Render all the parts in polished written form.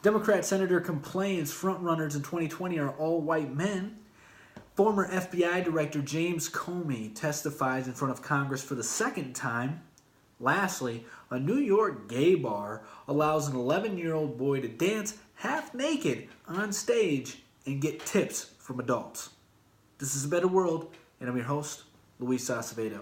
Democrat senator complains frontrunners in 2020 are all white men. Former FBI Director James Comey testifies in front of Congress for the second time. Lastly, a New York gay bar allows an 11-year-old boy to dance half naked on stage and get tips from adults. This is A Better World, and I'm your host, Luis Acevedo.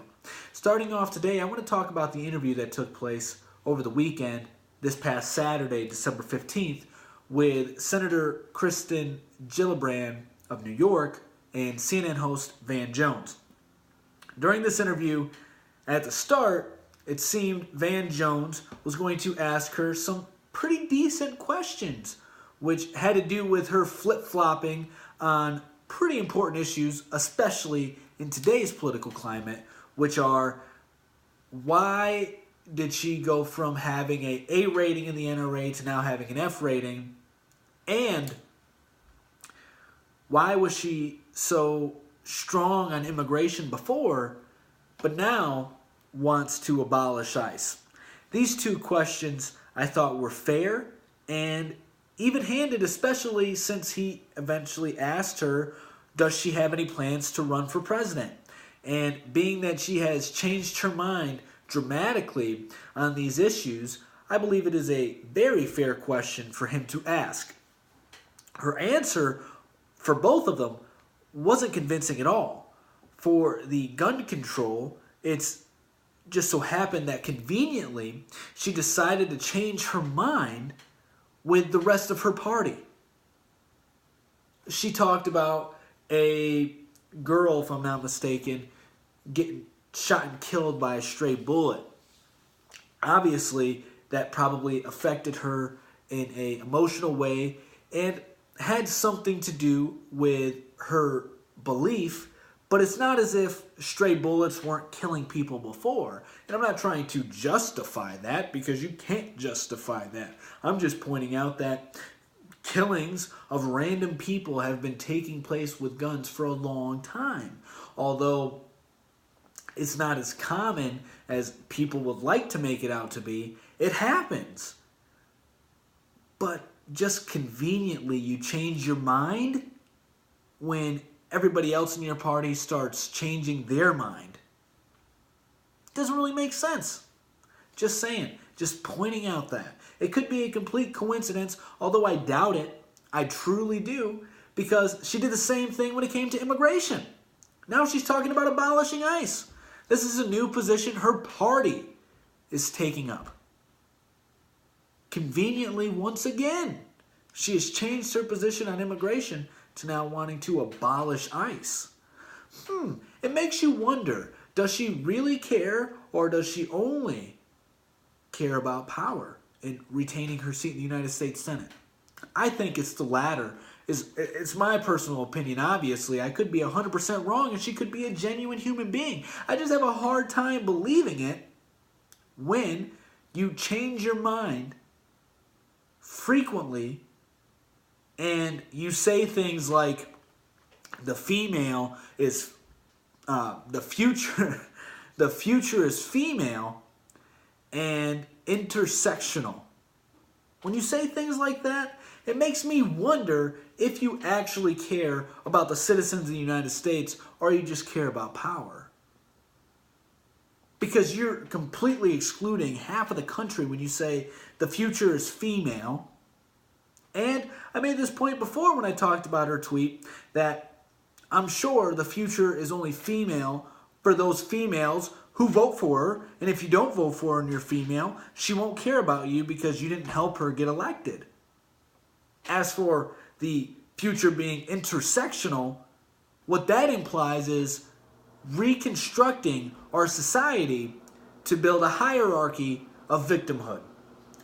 Starting off today, I want to talk about the interview that took place over the weekend, this past Saturday, December 15th, with Senator Kirsten Gillibrand of New York and CNN host Van Jones. During this interview, at the start, it seemed Van Jones was going to ask her some pretty decent questions, which had to do with her flip-flopping on pretty important issues, especially in today's political climate, which are why did she go from having an A rating in the NRA to now having an F rating, and why was she so strong on immigration before, but now wants to abolish ICE? These two questions I thought were fair and even-handed, especially since he eventually asked her, does she have any plans to run for president? And being that she has changed her mind dramatically on these issues, I believe it is a very fair question for him to ask. Her answer for both of them wasn't convincing at all. For the gun control, it's just so happened that conveniently she decided to change her mind with the rest of her party. She talked about a girl, if I'm not mistaken, getting shot and killed by a stray bullet. Obviously, that probably affected her in an emotional way and had something to do with her belief, but it's not as if stray bullets weren't killing people before. And I'm not trying to justify that, because you can't justify that. I'm just pointing out that killings of random people have been taking place with guns for a long time. Although it's not as common as people would like to make it out to be, it happens. But just conveniently, you change your mind when everybody else in your party starts changing their mind. It doesn't really make sense. Just saying. Just pointing out that. It could be a complete coincidence, although I doubt it. I truly do, because she did the same thing when it came to immigration. Now she's talking about abolishing ICE. This is a new position her party is taking up. Conveniently, once again, she has changed her position on immigration to now wanting to abolish ICE. It makes you wonder, does she really care, or does she only care about power and retaining her seat in the United States Senate? I think it's the latter. It's my personal opinion, obviously. I could be 100% wrong, and she could be a genuine human being. I just have a hard time believing it when you change your mind frequently and you say things like the female is the future is female and intersectional. When you say things like that, it makes me wonder if you actually care about the citizens of the United States, or you just care about power. Because you're completely excluding half of the country when you say the future is female. And I made this point before when I talked about her tweet, that I'm sure the future is only female for those females who vote for her. And if you don't vote for her and you're female, she won't care about you because you didn't help her get elected. As for the future being intersectional, what that implies is reconstructing our society to build a hierarchy of victimhood.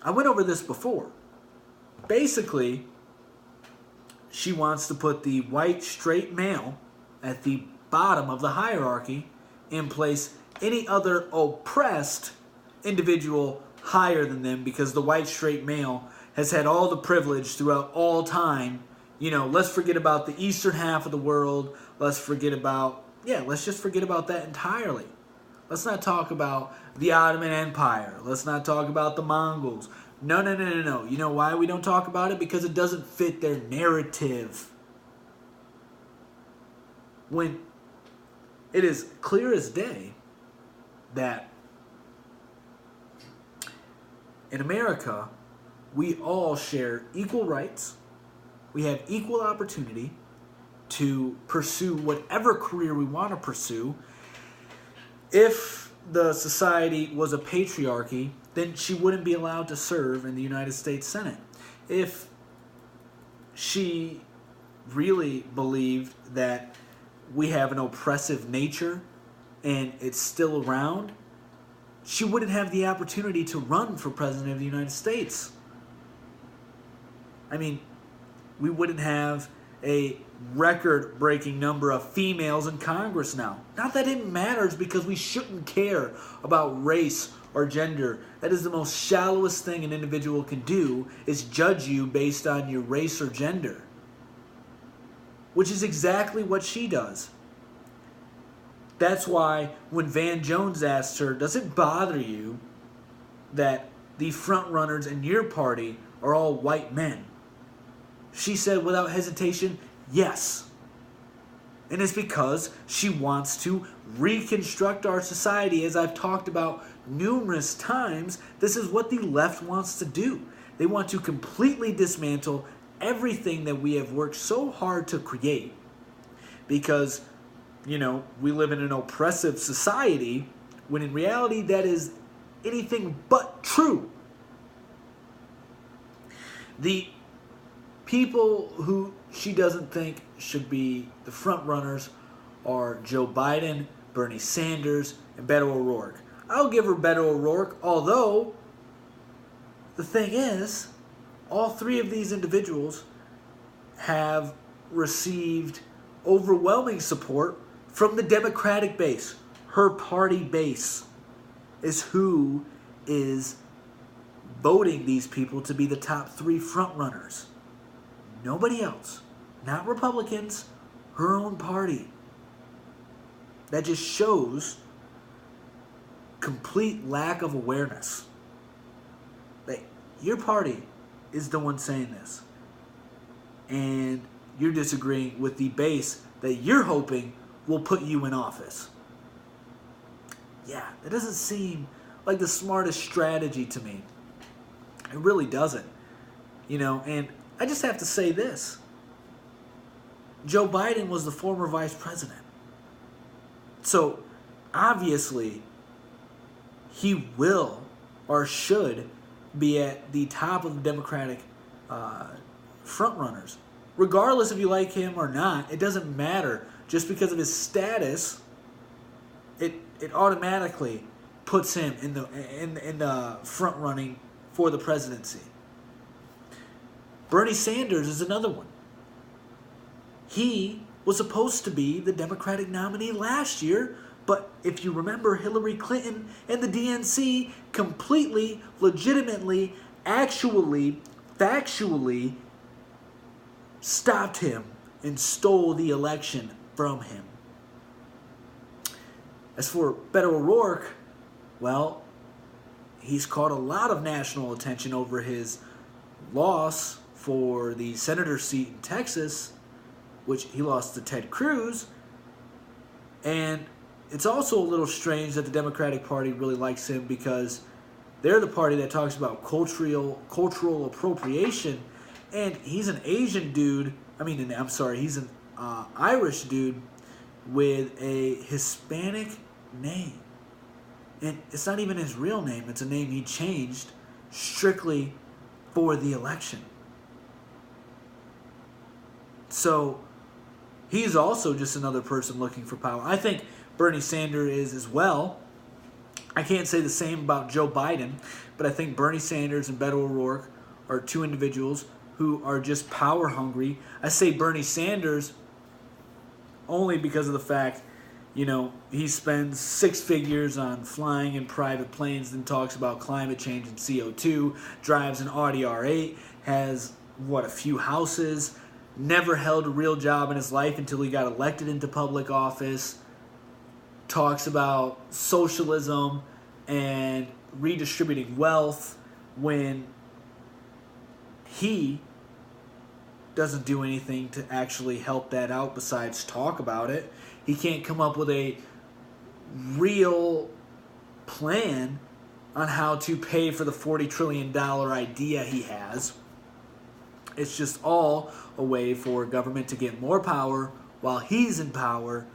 I went over this before. Basically, she wants to put the white straight male at the bottom of the hierarchy and place any other oppressed individual higher than them, because the white straight male has had all the privilege throughout all time. You know, let's forget about the eastern half of the world. Let's just forget about that entirely. Let's not talk about the Ottoman Empire. Let's not talk about the Mongols. No, no, no, no, no. You know why we don't talk about it? Because it doesn't fit their narrative. When it is clear as day that in America, we all share equal rights. We have equal opportunity to pursue whatever career we want to pursue. If the society was a patriarchy, then she wouldn't be allowed to serve in the United States Senate. If she really believed that we have an oppressive nature and it's still around, she wouldn't have the opportunity to run for president of the United States. I mean, we wouldn't have a record-breaking number of females in Congress now. Not that it matters, because we shouldn't care about race or gender. That is the most shallowest thing an individual can do, is judge you based on your race or gender. Which is exactly what she does. That's why when Van Jones asked her, does it bother you that the front runners in your party are all white men? She said without hesitation, yes. And it's because she wants to reconstruct our society. As I've talked about numerous times, this is what the left wants to do. They want to completely dismantle everything that we have worked so hard to create. Because, you know, we live in an oppressive society, when in reality that is anything but true. The people who she doesn't think should be the front runners are Joe Biden, Bernie Sanders, and Beto O'Rourke. I'll give her Beto O'Rourke, although the thing is, all three of these individuals have received overwhelming support from the Democratic base. Her party base is who is voting these people to be the top three front runners. Nobody else. Not Republicans. Her own party. That just shows complete lack of awareness. Like, your party is the one saying this. And you're disagreeing with the base that you're hoping will put you in office. Yeah, that doesn't seem like the smartest strategy to me. It really doesn't. You know, and I just have to say this. Joe Biden was the former vice president. So, obviously, he will or should be at the top of the Democratic front runners. Regardless if you like him or not, it doesn't matter. Just because of his status, it automatically puts him in the front running for the presidency. Bernie Sanders is another one. He was supposed to be the Democratic nominee last year, but if you remember, Hillary Clinton and the DNC completely, legitimately, actually, factually stopped him and stole the election from him. As for Beto O'Rourke, well, he's caught a lot of national attention over his loss for the senator seat in Texas, which he lost to Ted Cruz. And it's also a little strange that the Democratic Party really likes him, because they're the party that talks about cultural appropriation, and he's an Asian dude. He's an Irish dude with a Hispanic name. And it's not even his real name. It's a name he changed strictly for the election. So he's also just another person looking for power. I think Bernie Sanders is as well. I can't say the same about Joe Biden, but I think Bernie Sanders and Beto O'Rourke are two individuals who are just power hungry. I say Bernie Sanders only because of the fact, he spends six figures on flying in private planes and talks about climate change and CO2, drives an Audi R8, has, a few houses, never held a real job in his life until he got elected into public office, talks about socialism and redistributing wealth when he doesn't do anything to actually help that out besides talk about it. He can't come up with a real plan on how to pay for the $40 trillion idea he has. It's just all a way for government to get more power while he's in power,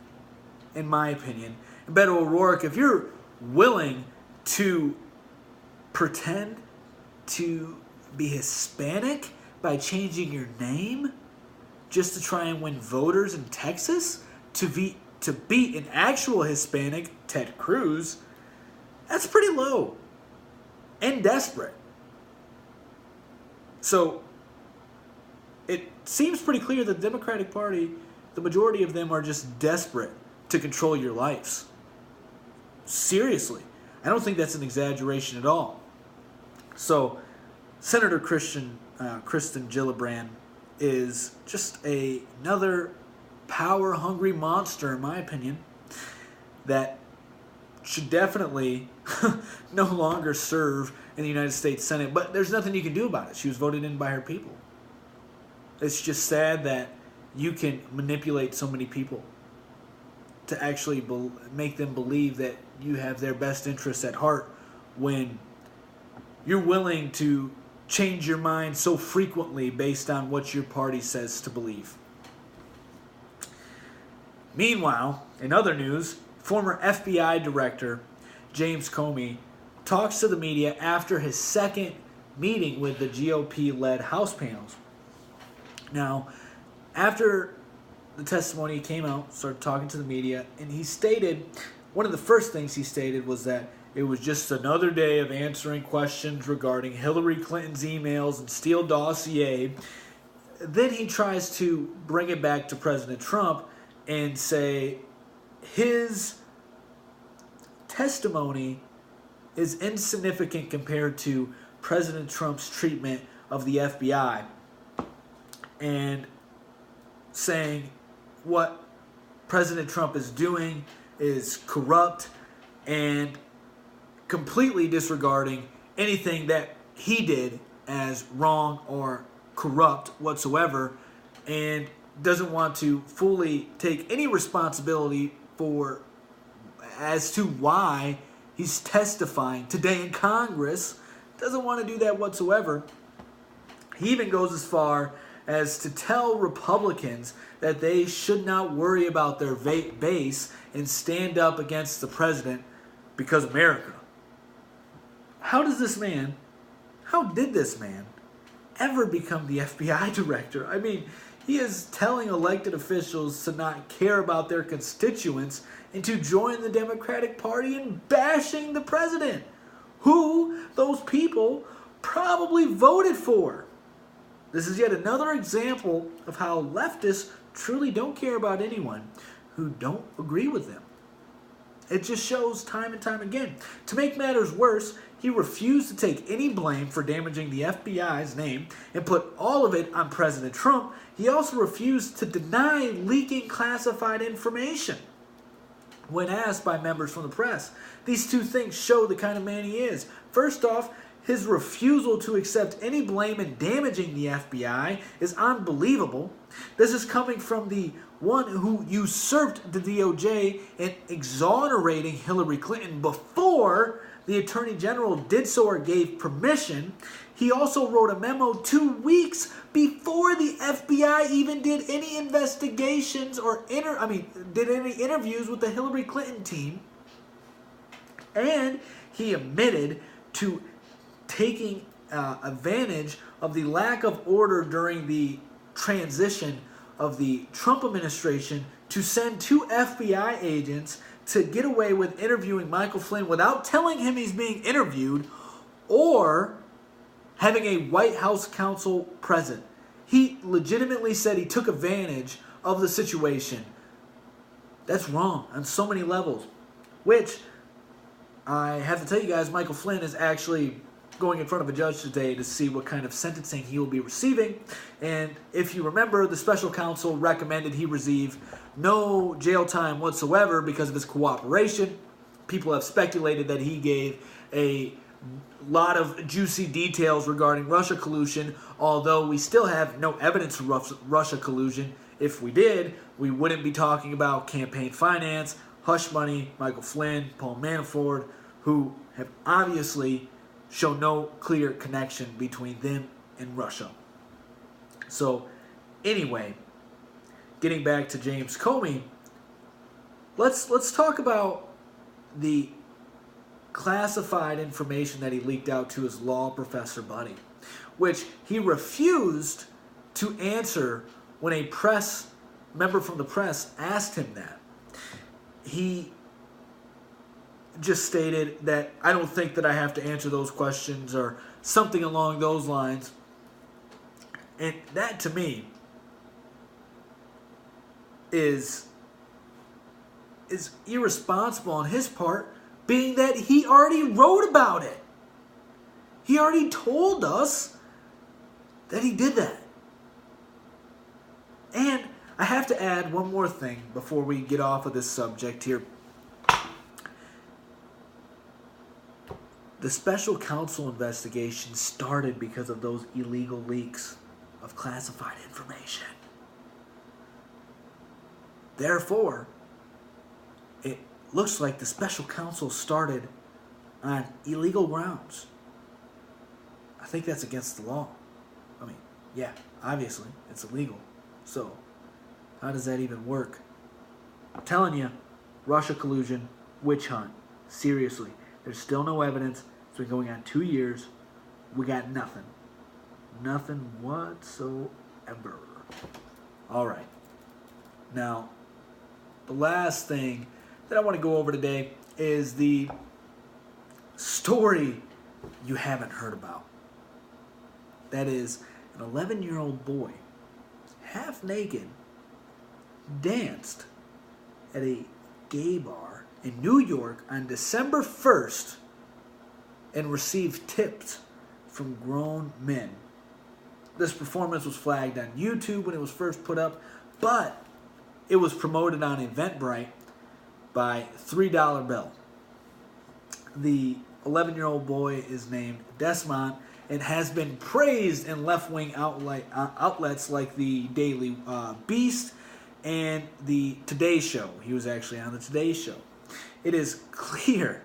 in my opinion. And Beto O'Rourke, if you're willing to pretend to be Hispanic by changing your name just to try and win voters in Texas, to beat an actual Hispanic, Ted Cruz, that's pretty low and desperate. So it seems pretty clear that the Democratic Party, the majority of them are just desperate to control your lives. Seriously. I don't think that's an exaggeration at all. So Senator Kirsten Gillibrand is just another power-hungry monster, in my opinion, that should definitely no longer serve in the United States Senate. But there's nothing you can do about it. She was voted in by her people. It's just sad that you can manipulate so many people to actually make them believe that you have their best interests at heart when you're willing to change your mind so frequently based on what your party says to believe. Meanwhile, in other news, former FBI Director James Comey talks to the media after his second meeting with the GOP-led House panels. Now, after the testimony came out, started talking to the media, and he stated, one of the first things he stated was that it was just another day of answering questions regarding Hillary Clinton's emails and Steele dossier. Then he tries to bring it back to President Trump and say his testimony is insignificant compared to President Trump's treatment of the FBI, and saying what President Trump is doing is corrupt and completely disregarding anything that he did as wrong or corrupt whatsoever, and doesn't want to fully take any responsibility for as to why he's testifying today in Congress. Doesn't want to do that whatsoever. He even goes as far as to tell Republicans that they should not worry about their base and stand up against the president because America. How did this man ever become the FBI director? I mean, he is telling elected officials to not care about their constituents and to join the Democratic Party in bashing the president, who those people probably voted for. This is yet another example of how leftists truly don't care about anyone who don't agree with them. It just shows time and time again. To make matters worse, he refused to take any blame for damaging the FBI's name and put all of it on President Trump. He also refused to deny leaking classified information when asked by members from the press. These two things show the kind of man he is. First off, his refusal to accept any blame in damaging the FBI is unbelievable. This is coming from the one who usurped the DOJ in exonerating Hillary Clinton before the Attorney General did so or gave permission. He also wrote a memo 2 weeks before the FBI even did any investigations or did any interviews with the Hillary Clinton team. And he admitted to taking advantage of the lack of order during the transition of the Trump administration to send 2 FBI agents to get away with interviewing Michael Flynn without telling him he's being interviewed or having a White House counsel present. He legitimately said he took advantage of the situation. That's wrong on so many levels, which I have to tell you guys, Michael Flynn is actually going in front of a judge today to see what kind of sentencing he will be receiving. And if you remember, the special counsel recommended he receive no jail time whatsoever because of his cooperation. People have speculated that he gave a A lot of juicy details regarding Russia collusion, although we still have no evidence of Russia collusion. If we did, we wouldn't be talking about campaign finance, hush money, Michael Flynn, Paul Manafort, who have obviously shown no clear connection between them and Russia. So, anyway, getting back to James Comey, let's talk about the classified information that he leaked out to his law professor buddy, which he refused to answer when a member from the press asked him that. He just stated that, I don't think that I have to answer those questions, or something along those lines. And that, to me, is irresponsible on his part, being that he already wrote about it. He already told us that he did that. And I have to add one more thing before we get off of this subject here. The special counsel investigation started because of those illegal leaks of classified information. Therefore, it looks like the special counsel started on illegal grounds. I think that's against the law. I mean, yeah, obviously, it's illegal. So, how does that even work? I'm telling you, Russia collusion, witch hunt. Seriously, there's still no evidence. It's been going on 2 years. We got nothing. Nothing whatsoever. All right. Now, the last thing that I want to go over today is the story you haven't heard about. That is, an 11-year-old boy, half naked, danced at a gay bar in New York on December 1st and received tips from grown men. This performance was flagged on YouTube when it was first put up, but it was promoted on Eventbrite by $3 bill. The 11-year-old boy is named Desmond and has been praised in left-wing outlets like the Daily Beast and the Today Show. He was actually on the Today Show. It is clear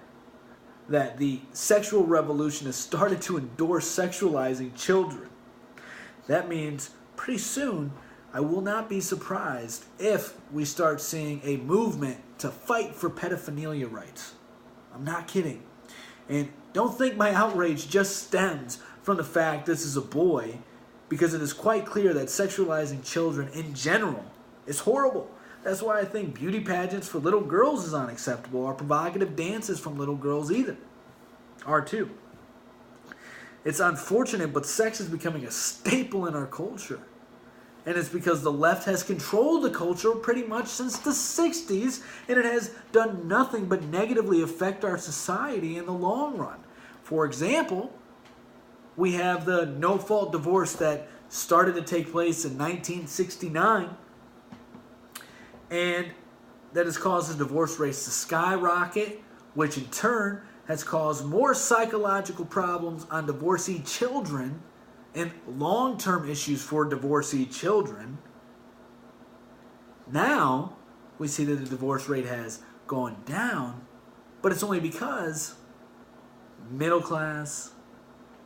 that the sexual revolution has started to endorse sexualizing children. That means pretty soon I will not be surprised if we start seeing a movement to fight for pedophilia rights. I'm not kidding. And don't think my outrage just stems from the fact this is a boy, because it is quite clear that sexualizing children in general is horrible. That's why I think beauty pageants for little girls is unacceptable, or provocative dances from little girls either are too. It's unfortunate, but sex is becoming a staple in our culture. And it's because the left has controlled the culture pretty much since the 60s, and it has done nothing but negatively affect our society in the long run. For example, we have the no-fault divorce that started to take place in 1969, and that has caused the divorce rates to skyrocket, which in turn has caused more psychological problems on divorcee children and long-term issues for divorcee children. Now, we see that the divorce rate has gone down, but it's only because middle class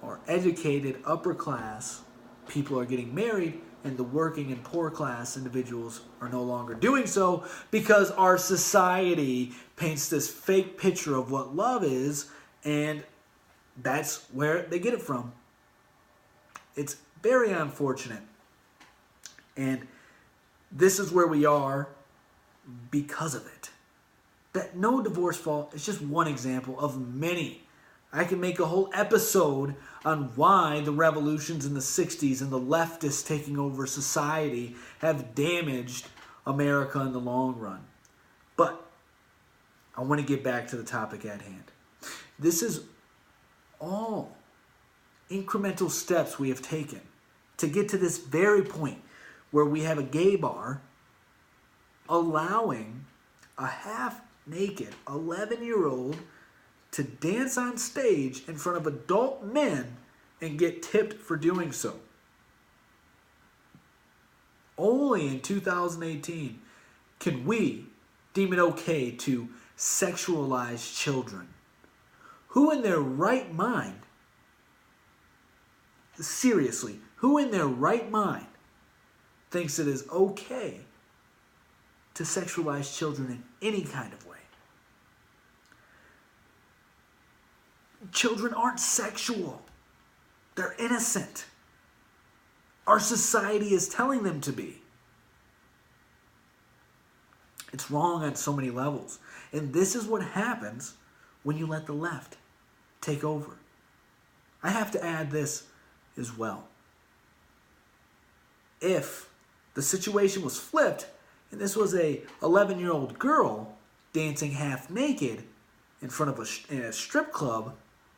or educated upper class people are getting married, and the working and poor class individuals are no longer doing so, because our society paints this fake picture of what love is, and that's where they get it from. It's very unfortunate. And this is where we are because of it. That no divorce fault is just one example of many. I can make a whole episode on why the revolutions in the 60s and the leftists taking over society have damaged America in the long run. But I want to get back to the topic at hand. This is all incremental steps we have taken to get to this very point where we have a gay bar allowing a half-naked 11-year-old to dance on stage in front of adult men and get tipped for doing so. Only in 2018 can we deem it okay to sexualize children. Who in their right mind, seriously, who in their right mind thinks it is okay to sexualize children in any kind of way? Children aren't sexual. They're innocent. Our society is telling them to be. It's wrong on so many levels. And this is what happens when you let the left take over. I have to add this as well. If the situation was flipped and this was a 11-year-old girl dancing half naked in front of a strip club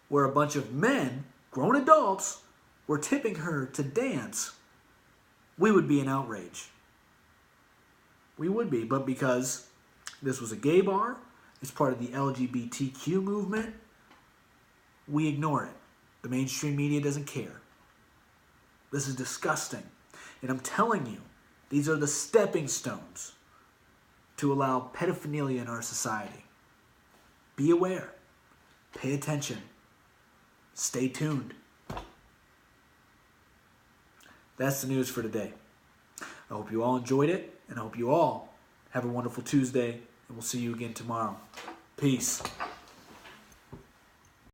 where a bunch of men, grown adults, were tipping her to dance, we would be in outrage. We would be, but because this was a gay bar, it's part of the LGBTQ movement, we ignore it. The mainstream media doesn't care. This is disgusting. And I'm telling you, these are the stepping stones to allow pedophilia in our society. Be aware. Pay attention. Stay tuned. That's the news for today. I hope you all enjoyed it, and I hope you all have a wonderful Tuesday, and we'll see you again tomorrow. Peace.